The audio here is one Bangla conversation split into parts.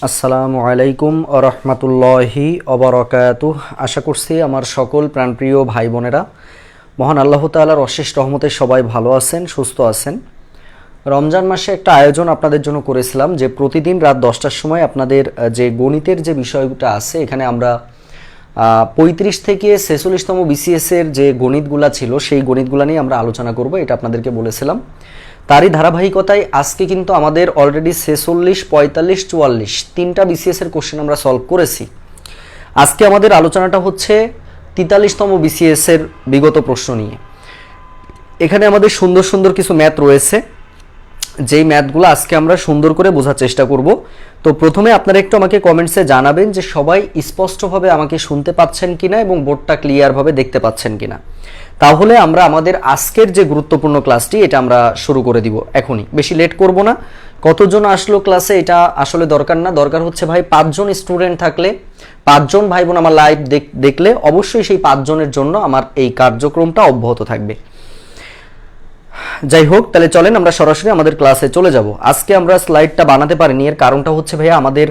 আসসালামু আলাইকুম ওয়া রাহমাতুল্লাহি ওয়া বারাকাতুহু। আশা করছি আমার সকল প্রাণপ্রিয় ভাই বোনেরা মহান আল্লাহ তাআলার অশেষ রহমতে সবাই ভালো আছেন, সুস্থ আছেন। রমজান মাসে একটা আয়োজন আপনাদের জন্য করেছিলাম যে প্রতিদিন রাত 10টার সময় আপনাদের যে গণিতের যে বিষয়টা আছে এখানে আমরা 35 থেকে 46তম বিসিএস এর যে গণিতগুলা ছিল সেই গণিতগুলা নিয়ে আমরা আলোচনা করব, এটা আপনাদেরকে বলেছিলাম। তারই ধারাবাহিকতায় আজকে কিন্তু আমাদের অলরেডি 46, 45, 44 তিনটা বিসিএস এর কোশ্চেন আমরা সলভ করেছি। আজকে আমাদের আলোচনাটা হচ্ছে 43তম বিসিএস এর বিগত প্রশ্ন নিয়ে। এখানে আমাদের সুন্দর সুন্দর কিছু ম্যাথ রয়েছে, যেই ম্যাথগুলো আজকে আমরা সুন্দর করে বোঝার চেষ্টা করব। তো প্রথমে আপনারা একটু আমাকে কমেন্টসে জানাবেন যে সবাই স্পষ্টভাবে আমাকে শুনতে পাচ্ছেন কিনা এবং বোর্ডটা ক্লিয়ারভাবে দেখতে পাচ্ছেন কিনা। তাহলে আমরা আমাদের আজকের যে গুরুত্বপূর্ণ ক্লাসটি এটা আমরা শুরু করে দিব এখনই, বেশি লেট করব না। কতজন আসলো ক্লাসে এটা আসলে দরকার না, দরকার হচ্ছে ভাই 5 জন স্টুডেন্ট থাকলে, 5 জন ভাই বোন আমার লাইভ দেখলে অবশ্যই সেই 5 জনের জন্য আমার এই কার্যক্রমটা অব্যাহত থাকবে। যাই হোক, তাহলে চলেন আমরা সরাসরি আমাদের ক্লাসে চলে যাব। আজকে আমরা স্লাইডটা বানাতে পারিনি, এর কারণটা হচ্ছে ভাইয়া আমাদের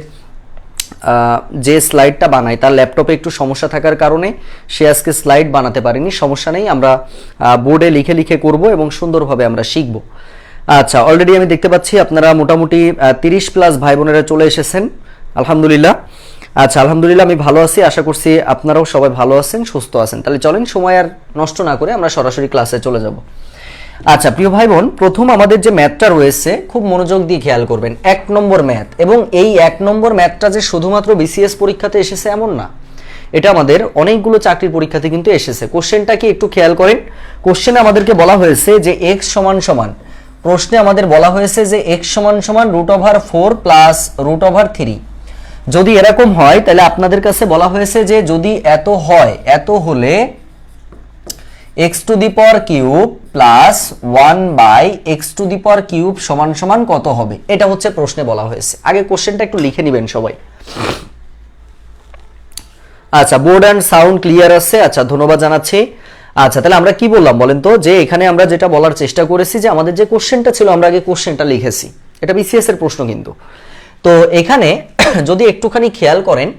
যে স্লাইডটা বানাই তার ল্যাপটপে একটু সমস্যা থাকার কারণে সে আজকে স্লাইড বানাতে পারেনি। সমস্যা নেই, আমরা বোর্ডে লিখে লিখে করব এবং সুন্দরভাবে আমরা শিখব। আচ্ছা, অলরেডি আমি দেখতে পাচ্ছি আপনারা মোটামুটি 30+ ভাই বোনেরা চলে এসেছেন, আলহামদুলিল্লাহ। আচ্ছা, আলহামদুলিল্লাহ আমি ভালো আছি, আশা করছি আপনারাও সবাই ভালো আছেন, সুস্থ আছেন। তাহলে চলেন সময় আর নষ্ট না করে আমরা সরাসরি ক্লাসে চলে যাব। আচ্ছা প্রিয় ভাই বোন, প্রথম আমাদের যে ম্যাথটা রয়েছে খুব মনোযোগ দিয়ে খেয়াল করবেন, 1 নম্বর ম্যাথ। এবং এই 1 নম্বর ম্যাথটা যে শুধুমাত্র বিসিএস পরীক্ষাতে এসেছে এমন না, এটা আমাদের অনেকগুলো চাকরির পরীক্ষাতে কিন্তু এসেছে। কোশ্চেনটা কি একটু খেয়াল করেন। কোশ্চেনে আমাদেরকে বলা হয়েছে যে x সমান সমান, প্রশ্নে আমাদের বলা হয়েছে যে x সমান সমান √4 প্লাস √3। যদি এরকম হয় তাহলে আপনাদের কাছে বলা হয়েছে যে যদি এত হয়, এত হলে x two the power cube plus 1/x two the power cube সমান সমান কত হবে, এটা হচ্ছে প্রশ্নে বলা হয়েছে। আগে কোশ্চেনটা একটু লিখে নেবেন সবাই। আচ্ছা, বোর্ড অ্যান্ড সাউন্ড ক্লিয়ার আছে, আচ্ছা ধন্যবাদ জানাচ্ছি। আচ্ছা তাহলে আমরা কি বললাম বলেন তো, যে এখানে আমরা যেটা বলার চেষ্টা করেছি যে আমাদের যে কোশ্চেনটা ছিল আমরা আগে কোশ্চেনটা লিখেছি, এটা বিসিএস এর প্রশ্ন কিন্তু। তো এখানে যদি একটুখানি খেয়াল করেন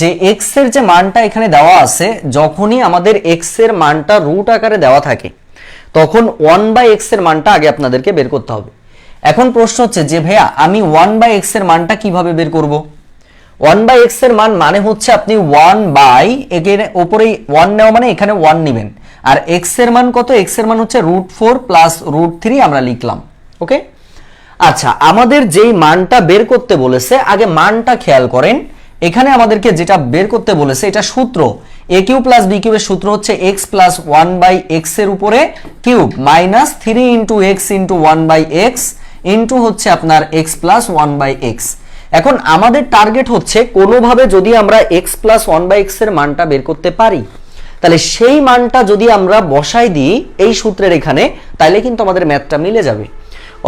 যে x এর যে মানটা এখানে দেওয়া আছে, যখনই আমাদের x এর মানটা রুট আকারে দেওয়া থাকে তখন 1/x এর মানটা আগে আপনাদেরকে বের করতে হবে। এখন প্রশ্ন হচ্ছে যে ভাইয়া আমি 1/x এর মানটা কিভাবে বের করব। 1/x এর মান মানে হচ্ছে আপনি 1/এর উপরে 1 নেওয়া মানে এখানে 1 নেবেন, আর x এর মান কত, x এর মান হচ্ছে √4 প্লাস √3 আমরা লিখলাম। ওকে, আচ্ছা আমাদের যেই মানটা বের করতে বলেছে আগে মানটা খেয়াল করেন। এখানে আমাদেরকে যেটা বের করতে বলেছে এটা সূত্র, a কিউব প্লাস b কিউবের সূত্র হচ্ছে x প্লাস 1/x এর উপরে cube minus 3 into x into 1/x into হচ্ছে আপনার x প্লাস 1/x। এখন আমাদের টার্গেট হচ্ছে কোনোভাবে যদি আমরা x প্লাস 1/x এর মানটা বের করতে পারি, তাহলে সেই মানটা যদি আমরা বসাই দিই এই সূত্রের এখানে, তাহলে কিন্তু আমাদের ম্যাথটা মিলে যাবে।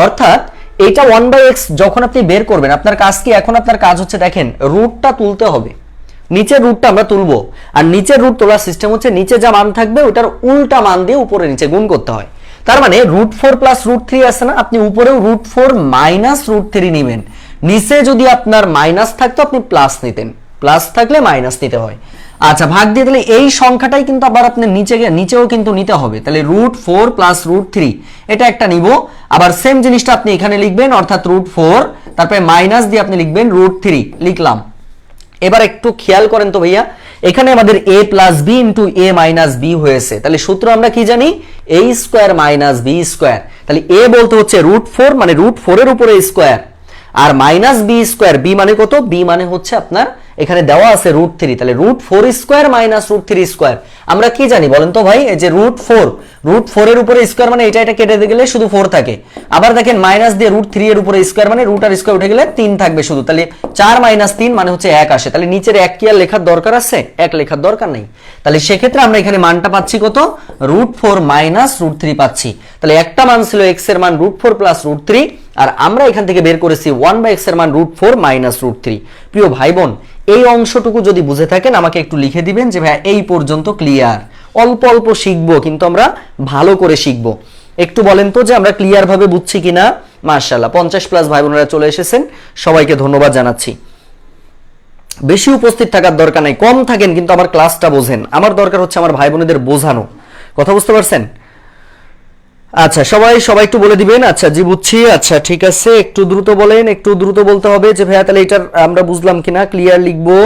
অর্থাৎ এইটা 1/x যখন আপনি বের করবেন, আপনার কাজ কি, এখন আপনার কাজ হচ্ছে দেখেন রুটটা তুলতে হবে, নিচের রুটটা আমরা তুলবো। আর নিচের রুট তোলার সিস্টেম হচ্ছে নিচে যা মান থাকবে ওটার উল্টা মান দিয়ে উপরে নিচে গুণ করতে হয়। তার মানে √4 প্লাস √3 আছে না, আপনি উপরেও √4 মাইনাস √3 নেবেন। নিচে যদি আপনার মাইনাস থাকতো আপনি প্লাস নিতেন, প্লাস থাকলে মাইনাস নিতে হয়। আচ্ছা ভাগ দিয়ে দিলে এই সংখ্যাটাই কিন্তু আবার আপনি নিচেও কিন্তু নিতে হবে, তাহলে √4 প্লাস √3 এটা একটা নিব। আবার সেম জিনিসটা আপনি এখানে লিখবেন, অর্থাৎ √4 তারপরে মাইনাস দিয়ে আপনি লিখবেন √3 লিখলাম। এবার একটু খেয়াল করেন তো ভাইয়া, এখানে আমাদের a plus b into a minus b হয়েছে, তাহলে সূত্র আমরা কি জানি, a square minus b square. তাহলে a বলতে হচ্ছে √4 মানে √4 এর উপরে স্কোয়ার, আর মাইনাস b স্কোয়ার, b মানে কত, b মানে হচ্ছে আপনার এখানে দেওয়া আছে √3, তাহলে √4 স্কোয়ার মাইনাস √3 স্কোয়ার। আমরা কি জানি বলেন তো ভাই, এই যে √4 এর উপরে স্কোয়ার মানে এটা কেটে গেলে শুধু 4 থাকে। আবার দেখেন মাইনাস দিয়ে √3 এর উপরে স্কোয়ার মানে √ আর স্কোয়ার উঠে গেলে 3 থাকবে শুধু, তাহলে 4 মাইনাস 3 মানে হচ্ছে 1 আসে। তাহলে নিচের 1 কি আর লেখার দরকার আছে, 1 লেখার দরকার নেই। তাহলে সেক্ষেত্রে আমরা এখানে মানটা পাচ্ছি কত, √4 মাইনাস √3 পাচ্ছি। তাহলে একটা মান ছিল x এর মান √4 প্লাস √3, আর আমরা এখান থেকে বের করেছি 1/x এর মান √4 মাইনাস √3। প্রিয় ভাই বোন, এই অংশটুকু যদি বুঝে থাকেন আমাকে একটু লিখে দিবেন যে ভাই এই পর্যন্ত ক্লিয়ার। অল্প অল্প শিখবো কিন্তু আমরা ভালো করে শিখবো। একটু বলেন তো যে আমরা ক্লিয়ার ভাবে বুঝছি কিনা। মাশাআল্লাহ 50+ ভাই বোনেরা চলে এসেছেন, সবাইকে ধন্যবাদ জানাচ্ছি। বেশি উপস্থিত থাকার দরকার নাই, কম থাকেন কিন্তু আমার ক্লাসটা বোঝেন। আমার দরকার হচ্ছে আমার ভাই বোনেদের বোঝানো। কথা বুঝতে পারছেন? আচ্ছা সবাই সবাই একটু বলে দিবেন। আচ্ছা জি বুঝছি। আচ্ছা ঠিক আছে, একটু দ্রুত বলেন, একটু দ্রুত বলতে হবে যে ভাইয়া তাহলে এটার আমরা বুঝলাম কিনা, ক্লিয়ার লিখবো।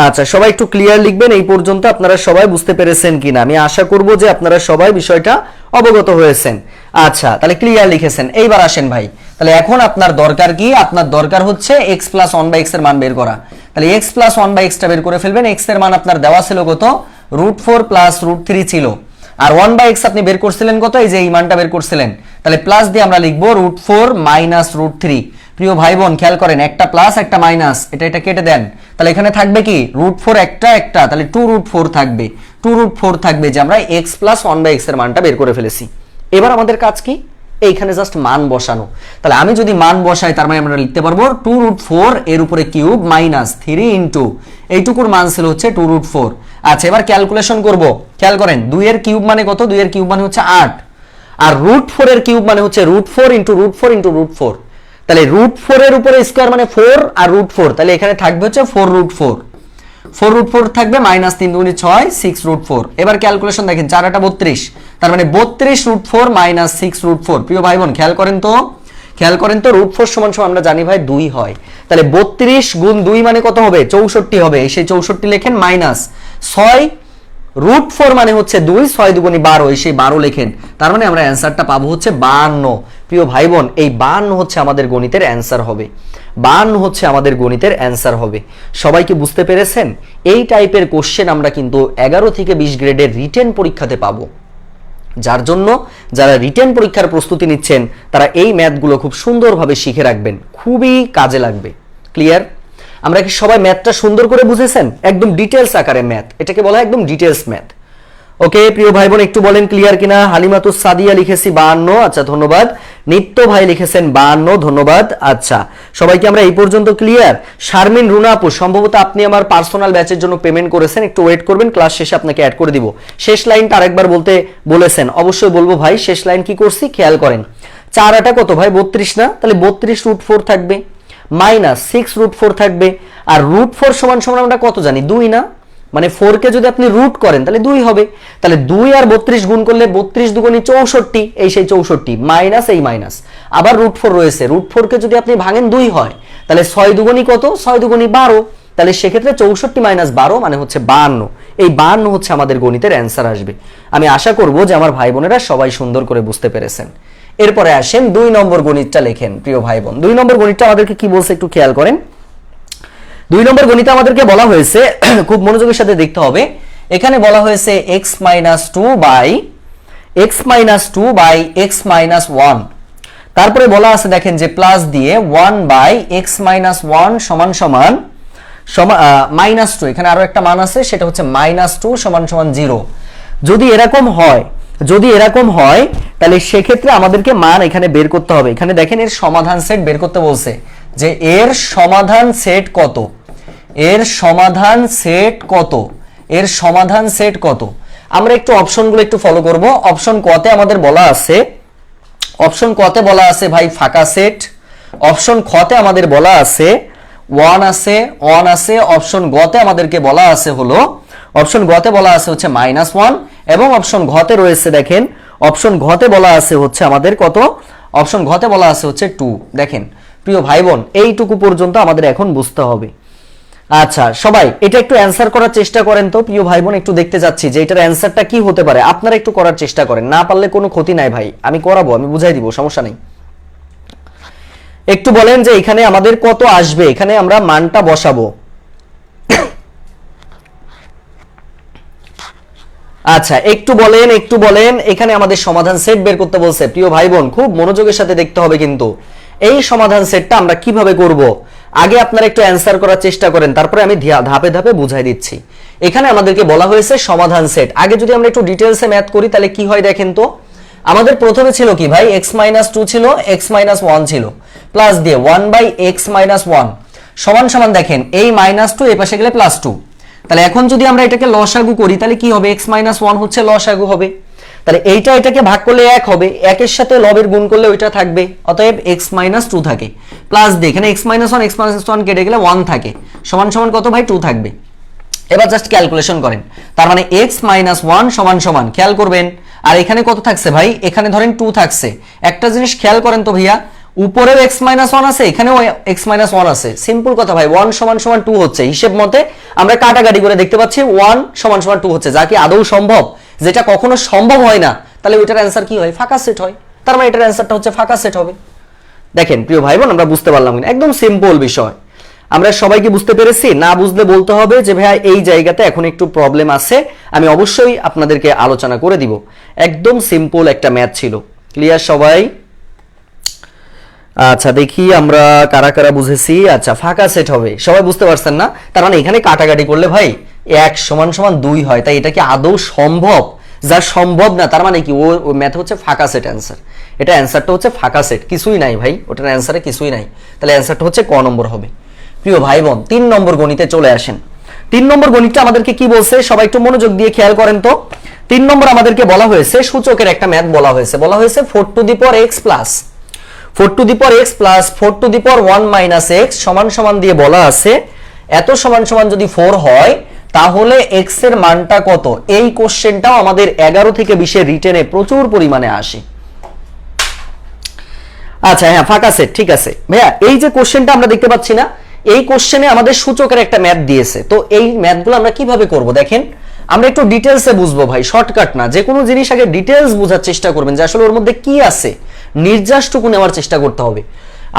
আচ্ছা সবাই একটু ক্লিয়ার লিখবেন এই পর্যন্ত আপনারা সবাই বুঝতে পেরেছেন কিনা। আমি আশা করব যে আপনারা সবাই বিষয়টা অবগত হয়েছেন। আচ্ছা তাহলে ক্লিয়ার লিখেছেন। এইবার আসেন ভাই, তাহলে এখন আপনার দরকার কি? আপনার দরকার হচ্ছে x প্লাস 1/x এর মান বের করা। তাহলে x প্লাস 1/x টা বের করে ফেলবেন। x এর মান আপনার দেওয়া ছিল কত? √4 প্লাস √3 ছিল, আর 1/x আপনি বের করছিলেন কত? এই যে এই মানটা বের করছিলেন। তাহলে প্লাস দিয়ে আমরা লিখবো √4 মাইনাস √3। প্রিয় ভাই বোন খেয়াল করেন, একটা প্লাস একটা মাইনাস, এটা কেটে দেন। তাহলে এখানে থাকবে কি? √4 একটা, তাহলে 2√4 থাকবে। 2√4 থাকবে যে আমরা x প্লাস 1/x এর মানটা বের করে ফেলেছি। এবার আমাদের কাজ কি? এইখানে জাস্ট মান বসানো। তাহলে আমি যদি মান বসাই তার মানে আমরা লিখতে পারবো 2√4 এর উপরে কিউব মাইনাস 3 ইন্টু এইটুকুর মান ছিল হচ্ছে 2√4। আচ্ছা এবার ক্যালকুলেশন করব। খেয়াল করেন 2 এর কিউব মানে কত? 2 এর কিউব মানে হচ্ছে 8, আর √4 এর কিউব মানে হচ্ছে √4 ইন্টু √4 ইন্টু √4। তাহলে √4 এর উপরে স্কয়ার মানে 4 আর √4, তাহলে এখানে থাকবে হচ্ছে 4√4। 4√4 থাকবে মাইনাস 3 দুগুণে 6, 6√4। এবার ক্যালকুলেশন দেখেন 4 8 32, তার মানে 32√4 মাইনাস 6√4। প্রিয় ভাই বোন খেয়াল করেন তো, √4 সমান সমান আমরা জানি ভাই 2 হয়। তাহলে 32 গুণ 2 মানে কত হবে? 64 হবে। সেই 64 লেখেন মাইনাস 6 √4 মানে হচ্ছে 2, 6 দুগুণে 12, সেই 12 লেখেন। তার মানে আমরা অ্যান্সারটা পাবো হচ্ছে 52। প্রিয় ভাই বোন এই 52 হচ্ছে আমাদের গণিতের অ্যান্সার হবে। 52 হচ্ছে আমাদের গণিতের অ্যান্সার হবে। সবাইকে বুঝতে পেরেছেন? এই টাইপের কোশ্চেন আমরা কিন্তু 11 থেকে 20 গ্রেডের রিটেন পরীক্ষাতে পাবো। যার জন্য যারা রিটেন পরীক্ষার প্রস্তুতি নিচ্ছেন তারা এই ম্যাথগুলো খুব সুন্দরভাবে শিখে রাখবেন, খুবই কাজে লাগবে। ক্লিয়ার? আমরা কি সবাই ম্যাথটা সুন্দর করে বুঝেছেন? একদম ডিটেলস আকারে ম্যাথ, এটাকে বলা হয় একদম ডিটেলস ম্যাথ। ওকে প্রিয় ভাই বোন একটু বলেন ক্লিয়ার কিনা। হালিমাতুস সাদিয়া লিখেছি 52, আচ্ছা ধন্যবাদ। নিত্য ভাই লিখেছেন 52, ধন্যবাদ। আচ্ছা সবাইকে আমরা এই পর্যন্ত ক্লিয়ার। শারমিন রুনা আপু সম্ভবত আপনি আমার পার্সোনাল ব্যাচের জন্য পেমেন্ট করেছেন, একটু ওয়েট করবেন, ক্লাস শেষে আপনাকে অ্যাড করে দিব। শেষ লাইনটা আরেকবার বলতে বলেছেন, অবশ্যই বলবো ভাই। শেষ লাইন কি করছি খেয়াল করেন। 4 8 কত ভাই? 32 না? তাহলে 32√4 থাকবে মাইনাস 6√4 থাকবে, আর √4 সমান সমান আমরা কত জানি? 2 না? মানে 4 কে যদি আপনি রুট করেন তাহলে 2 হবে। তাহলে 2 আর 32 গুণ করলে 32 দুগুণে 64, এই সেই 64 মাইনাস এই মাইনাস, আবার √4 রয়েছে। √4 কে যদি আপনি ভাঙেন 2 হয়, তাহলে 6 দুগুণে কত? 6 দুগুণে 12, তাহলে সেক্ষেত্রে 64 মাইনাস 12 মানে হচ্ছে 52। এই 52 হচ্ছে আমাদের গণিতের অ্যান্সার আসবে। আমি আশা করব যে আমার ভাই বোনেরা সবাই সুন্দর করে বুঝতে পেরেছেন। এরপরে আসেন 2 নম্বর গণিতটা লেখেন। প্রিয় ভাই বোন 2 নম্বর গণিতটা আমাদেরকে কি বলছে একটু খেয়াল করেন। 2 নম্বর গণিতে আমাদেরকে বলা হয়েছে, খুব মনোযোগের সাথে দেখতে হবে। এখানে বলা হয়েছে x - 2 বাই x - 1। তারপরে বলা আছে দেখেন যে প্লাস দিয়ে 1 বাই x - 1 সমান সমান -2। এখানে আরো একটা মান আছে, সেটা হচ্ছে -2 সমান সমান 0। যদি এরকম হয় তাহলে সেক্ষেত্রে আমাদেরকে মান এখানে বের করতে হবে। এখানে দেখেন এর সমাধান সেট বের করতে বলছে, যে এর সমাধান সেট কত, এর সমাধান সেট কত। আমরা একটু অপশনগুলো একটু ফলো করব। অপশন ক তে আমাদের বলা আছে ভাই ফাঁকা সেট। অপশন খ তে আমাদের বলা আছে 1 আছে। অপশন গ তে আমাদেরকে বলা আছে হলো, অপশন গ তে বলা আছে হচ্ছে -1, এবং অপশন ঘ তে রয়েছে দেখেন, অপশন ঘ তে বলা আছে হচ্ছে আমাদের কত? অপশন ঘ তে বলা আছে হচ্ছে 2। দেখেন প্রিয় ভাই বোন এইটুকু পর্যন্ত আমাদের এখন বুঝতে হবে। আচ্ছা সবাই এটা একটু অ্যান্সার করার চেষ্টা করেন তো। প্রিয় ভাই বোন একটু দেখতে যাচ্ছি যে এটার অ্যান্সারটা কি হতে পারে। আপনারা একটু করার চেষ্টা করেন, না পারলে কোনো ক্ষতি নাই ভাই, আমি করাবো, আমি বুঝাই দিব, সমস্যা নেই। একটু বলেন যে এখানে আমাদের কত আসবে, এখানে আমরা মানটা বসাবো। আচ্ছা একটু বলেন এখানে আমাদের সমাধান সেট বের করতে বলছে। প্রিয় ভাই বোন খুব মনোযোগের সাথে দেখতে হবে কিন্তু এই সমাধান সেটটা আমরা কিভাবে করব। আগে আপনারা একটু অ্যান্সার করার চেষ্টা করেন, তারপরে আমি ধাপে ধাপে বুঝাই দিচ্ছি। এখানে আমাদেরকে বলা হয়েছে সমাধান সেট। আগে যদি আমরা একটু ডিটেইলসে ম্যাথ করি তাহলে কি হয় দেখেন তো। আমাদের প্রথমে ছিল কি ভাই? x - 2 ছিল, x - 1 ছিল, প্লাস দিয়ে 1 বাই x - 1 সমান সমান দেখেন এই -2 এই পাশে গেলে +2। তাহলে এখন যদি আমরা এটাকে লসাগু করি তাহলে কি হবে? x - 1 হচ্ছে লসাগু হবে। তাহলে এইটা এটাকে ভাগ করলে 1 হবে, 1 এর সাথে লবের গুণ করলে ওইটা থাকবে, অতএব x - 2 থাকে, প্লাস দিয়ে এখানে x - 1 x - 1 কেটে গেলে 1 থাকে, সমান সমান কত ভাই 2 থাকবে। এবার জাস্ট ক্যালকুলেশন করেন, তার মানে x - 1 সমান সমান, খেয়াল করবেন, আর এখানে কত থাকছে ভাই, এখানে ধরেন 2 থাকছে। একটা জিনিস খেয়াল করেন তো ভাইয়া, উপরেও x - 1 আছে, এখানেও x - 1 আছে, সিম্পল কথা ভাই, 1 সমান সমান 2 হচ্ছে, হিসেব মতে আমরা কাটাকাটি করে দেখতে পাচ্ছি 1 সমান সমান 2 হচ্ছে, যা কি আদৌ সম্ভব? যেটা কখনো সম্ভব হয় না, তাহলে ওইটার অ্যান্সার কি হয়? ফাঁকা সেট হয়। তার মানে এটার অ্যান্সারটা হচ্ছে ফাঁকা সেট হবে। দেখেন প্রিয় ভাই বোন, আমরা বুঝতে পারলাম কিনা? একদম সিম্পল বিষয়, আমরা সবাইকে বুঝতে পেরেছি? না বুঝলে বলতে হবে যে ভাইয়া এই জায়গাতে এখন একটু প্রবলেম আছে, আমি অবশ্যই আপনাদেরকে আলোচনা করে দিব। একদম সিম্পল একটা ম্যাথ ছিল। ক্লিয়ার সবাই? আচ্ছা দেখি আমরা কারা কারা বুঝেছি। আচ্ছা ফাঁকা সেট হবে, সবাই বুঝতে পারছেন না? তার মানে এখানে কাটাকাটি করলে ভাই 1 সমান সমান 2 হয়, তাই এটা কি আদৌ সম্ভব? যা সম্ভব না, তার মানে কি ও ম্যাথ হচ্ছে ফাঁকা সেট অ্যান্সার। এটা অ্যান্সারটা হচ্ছে ফাঁকা সেট, কিছুই নাই ভাই, ওটার অ্যান্সারে কিছুই নাই। তাহলে অ্যান্সারটা হচ্ছে ক নম্বর হবে। প্রিয় ভাই বোন, 3 নম্বর গণিতে চলে আসেন। 3 নম্বর গণিতটা আমাদেরকে কি বলছে, সবাই একটু মনোযোগ দিয়ে খেয়াল করেন তো। 3 নম্বর আমাদেরকে বলা হয়েছে, সূচকের একটা ম্যাথ বলা হয়েছে 4 to the power x plus 4 to the power x plus 4 to the power 1 minus x সমান সমান দিয়ে বলা আছে এত সমান সমান যদি 4 হয় তাহলে x এর মানটা কত? এই কোশ্চেনটাও আমাদের 11 থেকে 20 এর রিটেনে প্রচুর পরিমাণে আসে। আচ্ছা হ্যাঁ ফাঁকা সেট, ঠিক আছে ভাইয়া। এই যে কোশ্চেনটা আমরা দেখতে পাচ্ছি না, এই কোশ্চেনে আমাদের সূচকের একটা ম্যাথ দিয়েছে। তো এই ম্যাথগুলো আমরা কিভাবে করব দেখেন, আমরা একটু ডিটেলসে বুঝবো ভাই, শর্টকাট না। যে কোনো জিনিস আগে ডিটেলস বোঝার চেষ্টা করবেন যে আসলে ওর মধ্যে কি আছে, নির্যাসটুকু নেওয়ার চেষ্টা করতে হবে।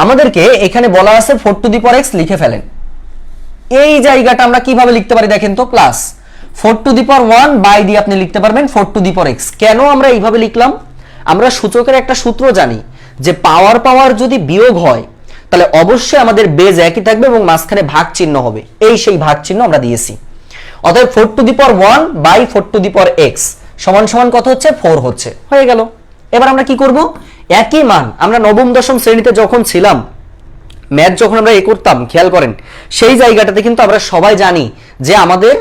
আমাদেরকে এখানে বলা আছে 4 টু দি পাওয়ার x লিখে ফেলেন। এই জায়গাটা আমরা কিভাবে লিখতে পারি দেখেন তো, plus 4 to the power 1 by দিয়ে আপনি লিখতে পারবেন 4 টু দি পাওয়ার x। কেন আমরা এইভাবে লিখলাম? আমরা সূচকের একটা সূত্র জানি যে পাওয়ার পাওয়ার যদি বিয়োগ হয় তাহলে অবশ্যই আমাদের বেজ একই থাকবে এবং মাঝখানে ভাগ চিহ্ন হবে, এই সেই ভাগ চিহ্ন আমরা দিয়েছি। অতএব 4 to the power 1 by 4 to the power x সমান সমান কত হচ্ছে? 4 হচ্ছে, হয়ে গেল। এবার আমরা কি করব, একই মান আমরা নবম দশম শ্রেণীতে যখন ছিলাম, ম্যাথ যখন আমরা করতাম, খেয়াল করেন সেই জায়গাটাতে কিন্তু আমরা সবাই জানি যে আমাদের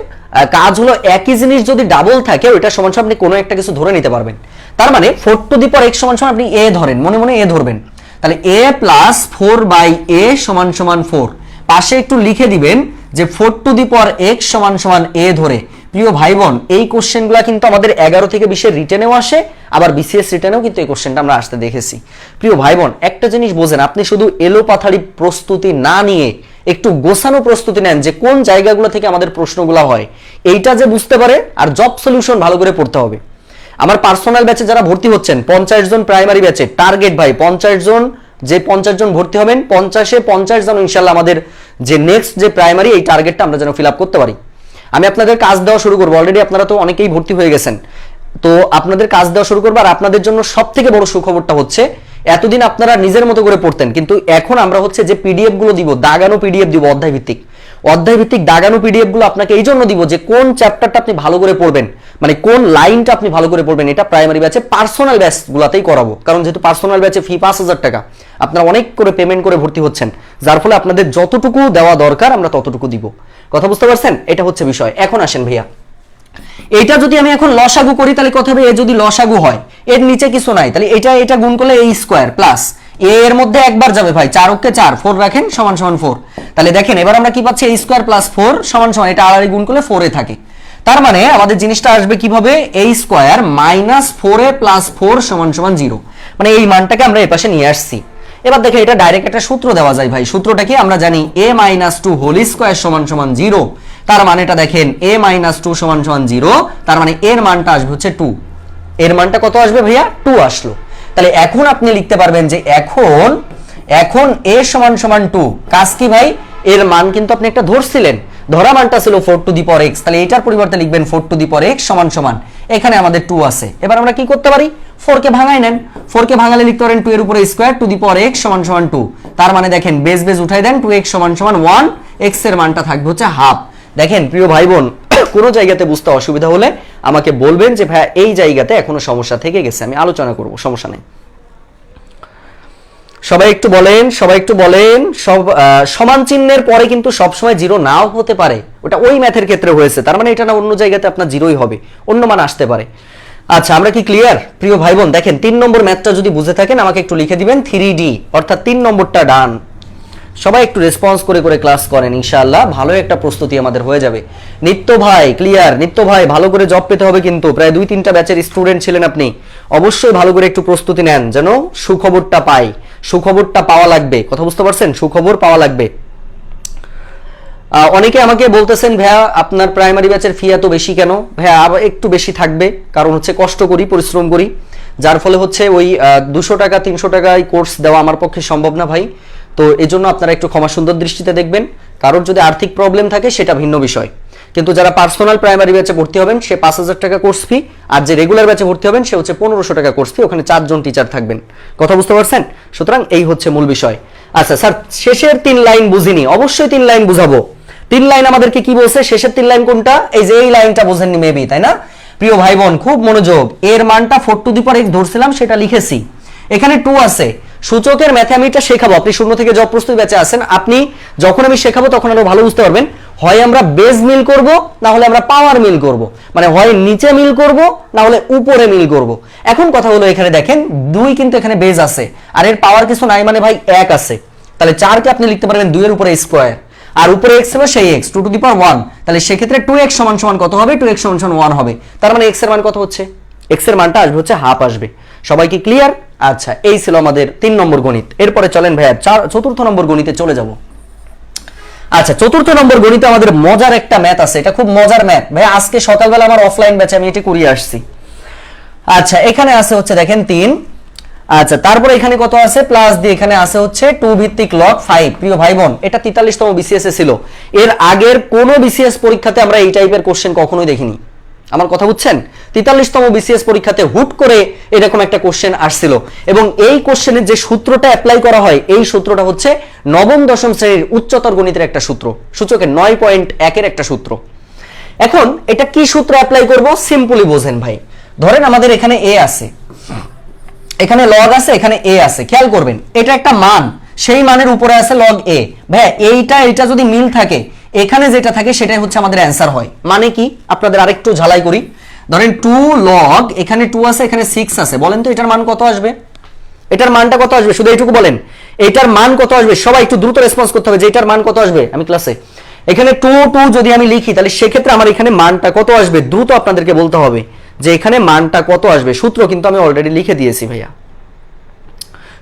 কাজ হলো একই জিনিস যদি ডাবল থাকে ওইটা সমান সমান আপনি কোনো একটা কিছু ধরে নিতে পারবেন। তার মানে 4 টু দি পাওয়ার x সমান সমান আপনি a ধরেন, মনে মনে a ধরবেন, তাহলে a প্লাস 4 বাই a সমান সমান 4। পাশে একটু লিখে দিবেন যে 4 টু দি পাওয়ার x সমান সমান a ধরে। প্রিয় ভাই বোন, এই কোশ্চেনগুলো কিন্তু আমাদের 11 থেকে 20 এর রিটেনেও আসে, আবার বিসিএস রিটেনেও কিন্তু এই কোশ্চেনটা আমরা আসতে দেখেছি। প্রিয় ভাই বোন, একটা জিনিস বোঝেন, আপনি শুধু এলোপাথারি প্রস্তুতি না নিয়ে একটু গোছানো প্রস্তুতি নেন যে কোন জায়গাগুলো থেকে আমাদের প্রশ্নগুলো হয়, এইটা যে বুঝতে পারে। আর জব সলিউশন ভালো করে পড়তে হবে। আমার পার্সোনাল ব্যাচে যারা ভর্তি হচ্ছেন, 50 জন প্রাইমারি ব্যাচে টার্গেট ভাই 50 জন, যে 50 জন ভর্তি হবেন 50-এ 50 জন ইনশাআল্লাহ আমাদের যে নেক্সট যে প্রাইমারি, এই টার্গেটটা আমরা যেন ফিল আপ করতে পারি। আমি আপনাদের কাজ দেওয়া শুরু করবো, অলরেডি আপনারা তো অনেকেই ভর্তি হয়ে গেছেন, তো আপনাদের কাজ দেওয়া শুরু করবো। আর আপনাদের জন্য সব থেকে বড় সুখবরটা হচ্ছে, এতদিন আপনারা নিজের মতো করে পড়তেন, কিন্তু এখন আমরা হচ্ছে যে পিডিএফ গুলো দিব, দাগানো পিডিএফ দিব, অধ্যায় ভিত্তিক দাগানো পিডিএফ গুলো আপনাকে এই জন্য দিব যে কোন চ্যাপ্টারটা আপনি ভালো করে পড়বেন, মানে কোন লাইনটা আপনি ভালো করে পড়বেন, এটা প্রাইমারি ব্যাচে পার্সোনাল ব্যাচ গুলাতেই করাবো। কারণ যেহেতু পার্সোনাল ব্যাচে ফি 5000 টাকা, আপনারা অনেক করে পেমেন্ট করে ভর্তি হচ্ছেন, যার ফলে আপনাদের যতটুকু দেওয়া দরকার আমরা ততটুকু দিব। কথা বুঝতে পারছেন? এটা হচ্ছে বিষয়। এখন আসেন ভাইয়া, এইটা যদি আমি এখন লসাগু করি তাহলে কত হবে? এ যদি লসাগু হয়, এর নিচে কিছু নাই, তাহলে এটা গুণ করলে a স্কয়ার প্লাস a এর মধ্যে একবার যাবে ভাই, 4 অক্ষে 4, 4 রাখেন সমান সমান 4। তাহলে দেখেন এবার আমরা কি পাচ্ছি? a স্কয়ার প্লাস 4 সমান সমান, এটা আড়াআড়ি গুণ করলে 4 এ থাকে। তার মানে আমাদের জিনিসটা আসবে কিভাবে? a square minus 4a plus 4 সমান সমান 0। মানে এই মানটাকে আমরা এই পাশে নিয়ে আসছি। এবার দেখেন এটা ডাইরেক্ট একটা সূত্র দেওয়া যায় ভাই। সূত্রটা কি? আমরা জানি a মাইনাস 2 হোল স্কয়ার সমান সমান 0। তার মানেটা দেখেন a মাইনাস 2 সমান সমান 0, তার মানে এর মানটা আসবে হচ্ছে 2। এর মানটা কত আসবে ভাইয়া? 2 আসলো। তাহলে এখন আপনি লিখতে পারবেন যে এখন a সমান সমান 2। কাজ কি ভাই? এর মান কিন্তু আপনি একটা ধরছিলেন, ধরা মানটা ছিল 4 টু দি পাওয়ার x, তাহলে এটার পরিবর্তে লিখবেন 4 টু দি পাওয়ার x সমান সমান, এখানে আমাদের 2 আছে। এবার আমরা কি করতে পারি? 4 কে ভাঙাই নেন, 4 কে ভাঙালে লিখতে পারেন 2 এর উপরে square to the power x সমান সমান 2। তার মানে দেখেন বেজ উঠাই দেন, 2x সমান সমান 1, x এর মানটা থাকবে হচ্ছে হাফ। দেখেন প্রিয় ভাই বোন, কোনো জায়গাতে বুঝতে অসুবিধা হলে আমাকে বলবেন যে ভাই এই জায়গাতে এখনো সমস্যা থেকে গেছে, আমি আলোচনা করব, সমস্যা নেই। সবাই একটু বলেন। সব সমান চিহ্নের পরে কিন্তু সবসময় 0 নাও হতে পারে, ওটা ওই ম্যাথের ক্ষেত্রে হয়েছে, তার মানে এটা না অন্য জায়গাতে আপনার 0ই হবে, অন্য মান আসতে পারে। আচ্ছা, আমরা কি ক্লিয়ার প্রিয় ভাই বোন? দেখেন 3 নম্বর ম্যাথটা যদি বুঝে থাকেন আমাকে একটু লিখে দিবেন 3D, অর্থাৎ 3 নম্বরটা ডান। সবাই একটু রেসপন্স করে করে ক্লাস করেন, ইনশাআল্লাহ ভালো একটা প্রস্তুতি আমাদের হয়ে যাবে। নিত্য ভাই ক্লিয়ার? নিত্য ভাই ভালো করে জব পেতে হবে কিন্তু, প্রায় 2-3টা ব্যাচের স্টুডেন্ট ছিলেন আপনি, অবশ্যই ভালো করে একটু প্রস্তুতি নেন যেন সুখবরটা পাই। সুখবরটা পাওয়া লাগবে, কথা বুঝতে পারছেন? সুখবর পাওয়া লাগবে। অনেকে আমাকে বলতেছেন ভাইয়া আপনার প্রাইমারি ব্যাচের ফি এত বেশি কেন? ভাইয়া আবার একটু বেশি থাকবে, কারণ হচ্ছে কষ্ট করি, পরিশ্রম করি, যার ফলে হচ্ছে ওই 200 টাকা 300 টাকায় কোর্স দেওয়া আমার পক্ষে সম্ভব না ভাই। তো এই জন্য আপনারা একটু ক্ষমা সুন্দর দৃষ্টিতে দেখবেন। কারোর যদি আর্থিক প্রবলেম থাকে সেটা ভিন্ন বিষয়, কিন্তু যারা পার্সোনাল প্রাইমারি ব্যাচে ভর্তি হবেন সে 5000 টাকা কোর্স ফি, আর যে রেগুলার ব্যাচে ভর্তি হবেন সে হচ্ছে 1500 টাকা কোর্স ফি, ওখানে 4 জন টিচার থাকবেন, কথা বুঝতে পারছেন? সুতরাং এই হচ্ছে মূল বিষয়। আচ্ছা স্যার, শেষের 3 লাইন বুঝিনি, অবশ্যই 3 লাইন বুঝাবো। 3 লাইন আমাদেরকে কি বলছে? শেষের 3 লাইন কোনটা? এই যে এই লাইনটা বোঝেননি মেবি, তাই না? প্রিয় ভাই বোন খুব মনোযোগ, এর মানটা 4 টু দি পাওয়ার x ধরছিলাম, সেটা লিখেছি। এখানে 2 আছে, সূচকের ম্যাথে আমি এটা শেখাবো। আপনি শূন্য থেকে জব প্রস্তুতি ব্যাচে আছেন, আপনি যখন আমি শেখাবো তখন আরো ভালো বুঝতে পারবেন। হয় আমরা বেজ মিল করব, না হলে আমরা পাওয়ার মিল করব, মানে হয় নিচে মিল করব না হলে উপরে মিল করব। এখন কথা হলো এখানে দেখেন 2 কিন্তু এখানে বেজ আছে, আর এর পাওয়ার কিছু নাই, মানে ভাই 1 আছে, তাহলে 4 কে আপনি লিখতে পারবেন 2 এর উপরে স্কয়ার, আর উপরে x হবে সেই x 2 টু দি পাওয়ার 1, তাহলে সেক্ষেত্রে 2x সমান সমান কত হবে? 2x সমান সমান 1 হবে। তার মানে x এর মান কত হচ্ছে? x এর মানটা আসবে হচ্ছে হাফ আসবে। সবাই কি ক্লিয়ার? আচ্ছা, এই ছিল আমাদের 3 নম্বর গণিত। এরপরে চলেন ভাইয়া 4র্থ নম্বর গণিতে চলে যাব। আচ্ছা, 4র্থ নম্বর গণিতে আমাদের মজার একটা ম্যাথ আছে, এটা খুব মজার ম্যাথ ভাই। আজকে সকালবেলা আমার অফলাইন ব্যাচে আমি এটা করিয়ে আসছি। আচ্ছা, এখানে আছে হচ্ছে দেখেন 3, আচ্ছা তারপরে এখানে কত আছে? প্লাস দিয়ে এখানে আছে হচ্ছে 2 ভিত্তিক লগ 5। প্রিয় ভাই বোন এটা 43তম বিসিএস এ ছিল, এর আগের কোন বিসিএস পরীক্ষাতে আমরা এই টাইপের কোশ্চেন কখনোই দেখিনি। আমার কথা বুঝছেন? 43তম বিসিএস পরীক্ষাতে হুট করে এরকম একটা কোশ্চেন আসছিল, এবং এই কোশ্চেনের যে সূত্রটা অ্যাপ্লাই করা হয় এই সূত্রটা হচ্ছে নবম দশম শ্রেণীর উচ্চতর গণিতের একটা সূত্র, সূচকের 9.1 এর একটা সূত্র। এখন এটা কি সূত্র অ্যাপ্লাই করব? সিম্পলি বোঝেন ভাই। ধরেন আমাদের এখানে এ আছে, এখানে লগ আছে, এখানে এ আছে, খেয়াল করবেন এটা একটা মান, সেই মানের উপরে আছে লগ এ। ভাই এইটা যদি মিল থাকে, এখানে যেটা থাকে সেটাই হচ্ছে আমাদের অ্যান্সার হয়। মানে কি আপনাদের আরেকটু ঝালাই করি। ধরেন 2 লগ, এখানে 2 আছে, এখানে 6 আছে, বলেন তো এটার মান কত আসবে? এটার মানটা কত আসবে? শুধু এইটুকু বলেন, এটার মান কত আসবে? সবাই একটু দ্রুত রেসপন্স করতে হবে যে এটার মান কত আসবে। আমি ক্লাসে এখানে 2 যদি আমি লিখি তাহলে সেক্ষেত্রে আমার এখানে মানটা কত আসবে? দ্রুত আপনাদেরকে বলতে হবে যে এখানে মানটা কত আসবে। সূত্র কিন্তু আমি অলরেডি লিখে দিয়েছি ভাইয়া,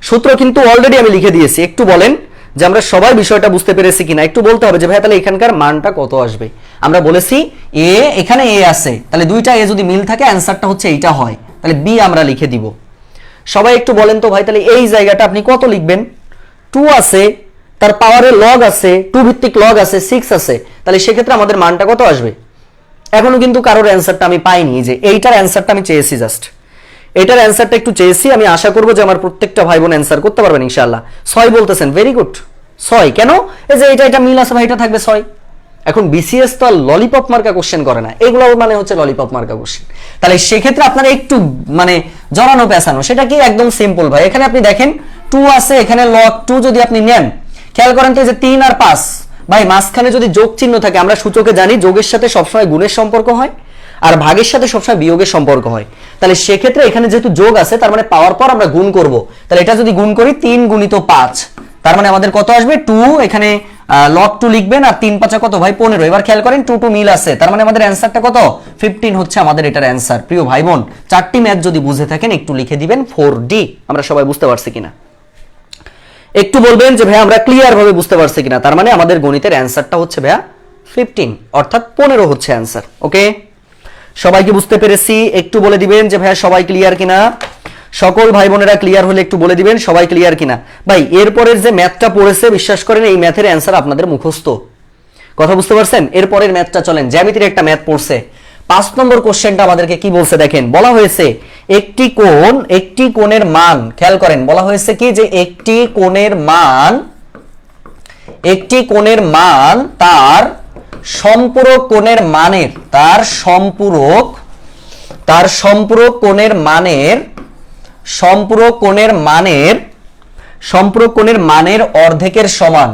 সূত্র কিন্তু অলরেডি আমি লিখে দিয়েছি। একটু বলেন যে আমরা সবাই বিষয়টা বুঝতে পেরেছি কিনা, একটু বলতে হবে যে ভাইয়া তাহলে এখানকার মানটা কত আসবে। আমরা বলেছি এ, এখানে এ আছে, তাহলে দুইটা এ যদি মিল থাকে অ্যান্সারটা হচ্ছে এইটা হয়, তাহলে বি আমরা লিখে দিব। সবাই একটু বলেন তো ভাই তাহলে এই জায়গাটা আপনি কত লিখবেন? 2 আছে, তার পাওয়ারে লগ আছে, 2 ভিত্তিক লগ আছে, 6 আছে, তাহলে সেক্ষেত্রে আমাদের মানটা কত আসবে? এখনো কিন্তু কারোর অ্যান্সারটা আমি পাইনি, যে এইটার অ্যান্সারটা আমি চেয়েছি, জাস্ট এটার অ্যান্সারটা একটু চেয়েছি। আমি আশা করব যে আমার প্রত্যেকটা ভাই বোন অ্যান্সার করতে পারবেন ইনশাআল্লাহ। 6 বলতেছেন, ভেরি গুড। 6 কেন? এই যে এটা মিল আছে ভাই, এটা থাকবে 6। এখন বিসিএস তো ললিপপ মার্কা কোশ্চেন করে না, এগুলো মানে হচ্ছে ললিপপ মার্কা কোশ্চেন। তাহলে সেক্ষেত্রে আপনারা একটু মানে জড়ানো পেছানো, সেটা কি একদম সিম্পল ভাই। এখানে আপনি দেখেন 2 আছে, এখানে লগ 2 যদি আপনি নেন, খেয়াল করেন তো যে 3 আর 5 ভাই মাঝখানে যদি যোগ চিহ্ন থাকে, আমরা সূচকে জানি যোগের সাথে সবসময় গুণের সম্পর্ক হয় আর ভাগের সাথে সবসময় বিয়োগের সম্পর্ক হয়। তাহলে সেক্ষেত্রে এখানে যেহেতু যোগ আছে তার মানে পাওয়ার পর আমরা গুণ করব, তাহলে এটা যদি গুণ করি 3 গুণিত 5, তার মানে আমাদের কত আসবে? 2, এখানে লগ 2 লিখবেন, আর 3 5 কত ভাই 15। এবার খেয়াল করেন 2 মিল আছে, তার মানে আমাদের অ্যান্সারটা কত? 15 হচ্ছে আমাদের এটার অ্যান্সার। প্রিয় ভাই বোন 4টি ম্যাথ যদি বুঝে থাকেন একটু লিখে দিবেন 4D। আমরা সবাই বুঝতে পারছি কিনা একটু বলবেন যে ভাই আমরা ক্লিয়ার ভাবে বুঝতে পারছি কিনা। তার মানে আমাদের গণিতের অ্যান্সারটা হচ্ছে ভাইয়া 15, অর্থাৎ 15 হচ্ছে অ্যান্সার। ওকে, সবাইকে বুঝতে পেরেছি? একটু বলে দিবেন যে ভাইয়া সবাই ক্লিয়ার কিনা। সকল ভাই বোনেরা ক্লিয়ার হলে একটু বলে দিবেন সবাই ক্লিয়ার কিনা। ভাই এরপরের যে ম্যাথটা পড়েছে বিশ্বাস করেন এই ম্যাথের অ্যান্সার আপনাদের মুখস্থ, কথা বুঝতে পারছেন? এরপরের ম্যাথটা চলেন, জ্যামিতির একটা ম্যাথ পড়ছে। 5 নম্বর কোশ্চেনটা আমাদেরকে কি বলছে দেখেন, বলা হয়েছে একটি কোণের মান, খেয়াল করেন বলা হয়েছে কি যে একটি কোণের মান তার সম্পূরক কোণের মানের অর্ধেকের সমান,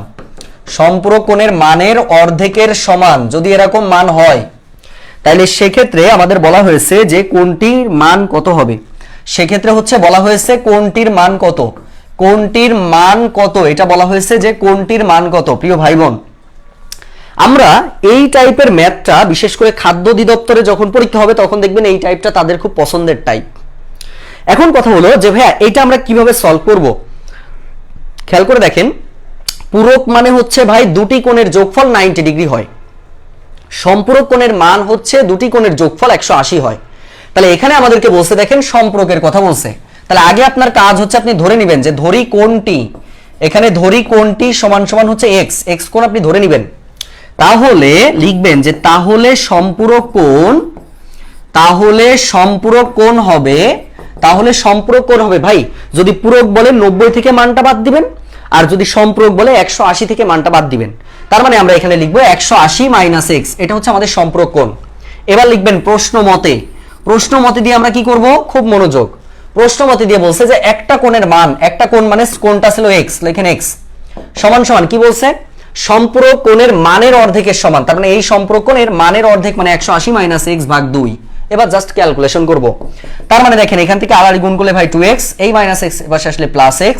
সম্পূরক কোণের মানের অর্ধেকের সমান যদি এরকম মান হয়, তাহলে সেক্ষেত্রে আমাদের বলা হয়েছে যে কোনটির মান কত হবে, সেক্ষেত্রে হচ্ছে বলা হয়েছে কোনটির মান কত, কোনটির মান কত, এটা বলা হয়েছে যে কোনটির মান কত। প্রিয় ভাই বোন, আমরা এই টাইপের ম্যাথটা বিশেষ করে খাদ্য অধিদপ্তরে যখন পরীক্ষা হবে তখন দেখবেন এই টাইপটা তাদের খুব পছন্দের টাইপ। এখন কথা হলো যে ভাইয়া এইটা আমরা কিভাবে সলভ করব। খেয়াল করে দেখেন, পূরক মানে হচ্ছে ভাই দুটি কোণের যোগফল 90 ডিগ্রি হয়, সম্পূরক কোণের মান হচ্ছে দুটি কোণের যোগফল 180 হয়। তাহলে এখানে আমাদেরকে বলছে দেখেন সম্পর্কের কথা বলছে, তাহলে আগে আপনার কাজ হচ্ছে আপনি ধরে নেবেন যে ধরি কোণটি, এখানে ধরি কোণটি সমান সমান হচ্ছে x, x কোণ আপনি ধরে নেবেন, তাহলে লিখবেন যে তাহলে সম্পূরক কোণ, তাহলে সম্পূরক কোণ হবে, তাহলে সম্পূরক কোণ হবে ভাই যদি পূরক বলে 90 থেকে মানটা বাদ দিবেন, আর যদি সম্পূরক বলে 180 থেকে মানটা বাদ দিবেন। তার মানে আমরা এখানে লিখবো 180 - x, এটা হচ্ছে আমাদের সম্পূরক কোণ। এবার লিখবেন প্রশ্ন মতে, প্রশ্ন মতে দিয়ে আমরা কি করব, খুব মনোযোগ, প্রশ্ন মতে দিয়ে বলছে যে একটা কোণের মান, একটা কোণ মানে কোণটা ছিল x, লেখেন x সমান সমান কি বলছে, সম্পূরক কোণের মানের অর্ধেকের সমান, তার মানে এই সম্পূরক কোণের মানের অর্ধেক মানে 180 - x ভাগ 2। এবার জাস্ট ক্যালকুলেশন করব, তার মানে দেখেন এখান থেকে আড়াআড়ি গুণ করলে ভাই 2x, এই -x এবার আসলে +x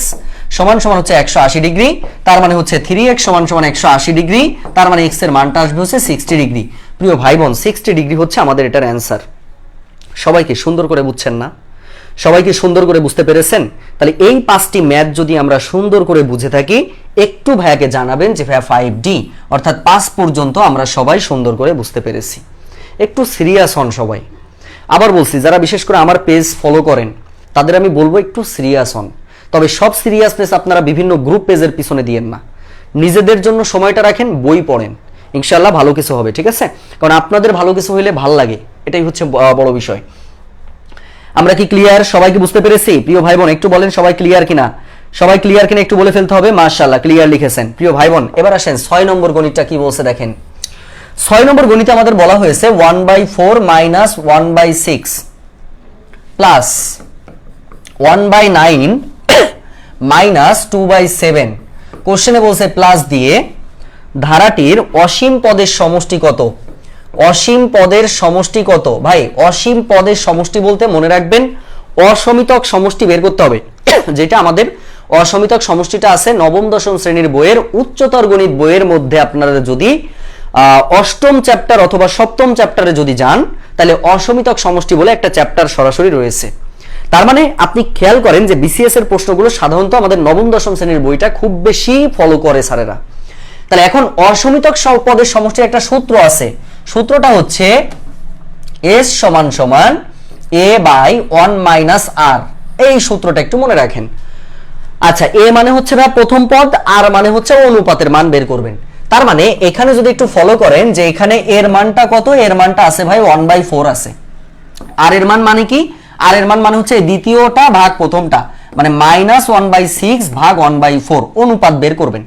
সমান সমান হচ্ছে 180 ডিগ্রি, তার মানে হচ্ছে 3x সমান সমান 180 ডিগ্রি, তার মানে x এর মানটা আসবে হচ্ছে 60 ডিগ্রি। প্রিয় ভাই বোন 60 ডিগ্রি হচ্ছে আমাদের এটার অ্যান্সার। সবাইকে সুন্দর করে বুঝছেন না, সবাইকে সুন্দর করে বুঝতে পেরেছেন? তাহলে এই 5টি ম্যাথ যদি আমরা সুন্দর করে বুঝে থাকি একটু ভাইয়াকে জানাবেন যে ভাইয়া 5D অর্থাৎ 5 পর্যন্ত আমরা সবাই সুন্দর করে বুঝতে পেরেছি। একটু সিরিয়াস হন সবাই। আবার বলছি, যারা বিশেষ করে আমার পেজ ফলো করেন তাদের আমি বলবো একটু সিরিয়াস হন, তবে সব সিরিয়াসনেস আপনারা বিভিন্ন গ্রুপ পেজের পিছনে দিয়েন না, নিজেদের জন্য সময়টা রাখেন, বই পড়েন, ইনশাআল্লাহ ভালো কিছু হবে, ঠিক আছে? কারণ আপনাদের ভালো কিছু হইলে ভাল লাগে, এটাই হচ্ছে বড় বিষয়। আমরা কি ক্লিয়ার? সবাইকে বুঝতে পেরেছি? প্রিয় ভাই বোন একটু বলেন সবাই ক্লিয়ার কিনা, সবাই ক্লিয়ার কিনা একটু বলে ফেলতে হবে। মাশাআল্লাহ ক্লিয়ার লিখেছেন। প্রিয় ভাই বোন এবার আসেন 6 নম্বর গণিতটা কি বলছে দেখেন। 6 নম্বর গণিতে আমাদের বলা হয়েছে 1/4 - 1/6 প্লাস 1/9 - 2/7। কোশ্চেনে বলছে প্লাস দিয়ে ধারাটির অসীম পদের সমষ্টি কত, অসীম পদের সমষ্টি কত। ভাই অসীম পদের সমষ্টি বলতে মনে রাখবেন অসমিতক সমষ্টি বের করতে হবে, যেটা আমাদের অসমিতক সমষ্টিটা আছে নবম দশম শ্রেণীর বইয়ের উচ্চতর গণিত বইয়ের মধ্যে। আপনারা যদি অষ্টম চ্যাপ্টার অথবা সপ্তম চ্যাপ্টারে যদি যান তাহলে অসমিতক সমষ্টি বলে একটা চ্যাপ্টার সরাসরি রয়েছে। তার মানে আপনি খেয়াল করেন যে বিসিএস এর প্রশ্নগুলো সাধারণত আমাদের নবম দশম শ্রেণীর বইটা খুব বেশি ফলো করে স্যারেরা। তাহলে এখন অসমিতক পদের সমষ্টির একটা সূত্র আছে, সূত্রটা হচ্ছে s সমান সমান a/1 - r। এই সূত্রটা একটু মনে রাখেন। আচ্ছা, a মানে হচ্ছে ভাই প্রথম পদ, r মানে হচ্ছে অনুপাতের মান বের করবেন। তার মানে এখানে যদি একটু ফলো করেন যে এখানে এর মানটা কত, এর মানটা আছে ভাই 1/4 আছে। আর এর মান মানে কি, আর এর মান মানে হচ্ছে দ্বিতীয়টা ভাগ প্রথমটা, মানে -1/6 ভাগ 1/4 অনুপাত বের করবেন।